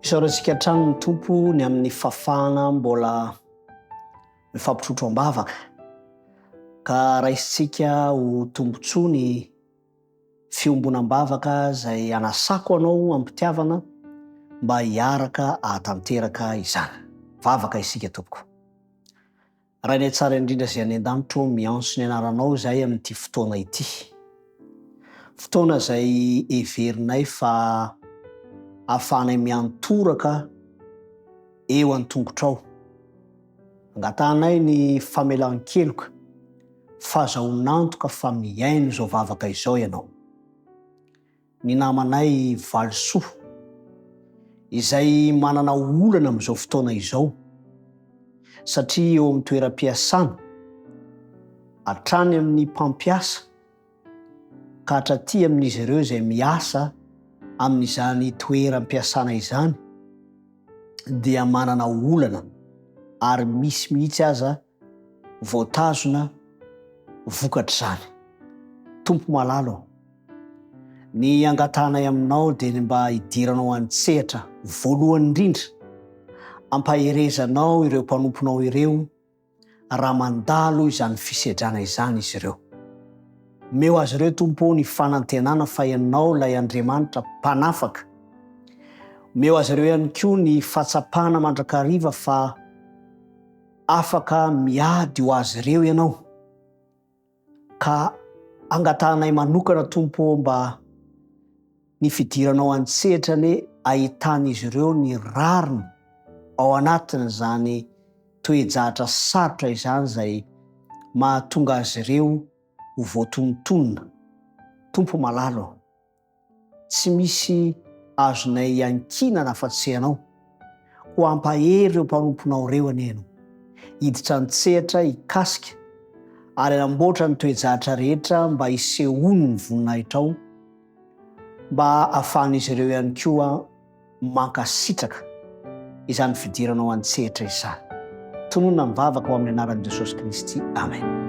Isaorantsika hatrany ny tompo ny amin'ny fafana mbola mifampitrotro ambavaka ka raisitsika ho tombontsoa fiombonam-bavaka zay anasako anao ampitiavana mba hiaraka ahatanteraka izany. Vavaka isika tompoko. Raha ny tsara indrindra zay any an-danitro miantso ny anaranao zay amin'ity fotoana ity. Fotoana zay everinay fa ahafahanay miantoraka eo an-tongotrao. Angatanay ny famelan-keloka, fahazaonantoka fa miaino zao vavaka izao ianao. Ny namanay Valisoa izay manana olana amin'izao fotoana izao satria eo amin'ny toeram-piasana hatrany amin'ny mpampiasa ka hatraty amin'izy ireo izay miasa amin'izany toeram-piasana izany dia manana olana ary misy mihitsy aza voatazona vokatra zany. Tompo malalo, ny angatanay aminao dia ny mba hidiranao an-tsehatra voalohany indrindra, ampaherezanao ireo mpanomponao ireo raha mandalo izany fisedrana izany izy ireo. Meo azy ireo tompo ny fanantenana fa ianao lay Andriamanitra mpanafaka. Meo azy ireo ihany koa ny fahatsapana mandrakariva fa afaka miady ho azy ireo ianao. Ka angatanay manokana tompo mba ny fidiranao an-tsehatra ny ahitan'izy ireo ny rariny ao anatin' zany toe-jahatra sarotra izany zay mahatonga azy ireo ho voatonontonona. Tompo malalo, tsy misy azonay ankinana afa-tsy anao ho ampahery ireo mpanomponao ireo aneno. Hiditra an-tsehatra hikasika ary anamboatra ny toe-jahatra rehetra mba hisehoany ny voninahitrao, mba ahafahan'izy ireo ihany koa mankasitraka izany fidiranao an-tsehatra izany. Tonona mivavaka ho amin'ny anaran'i Jesosy Kristy. Amen.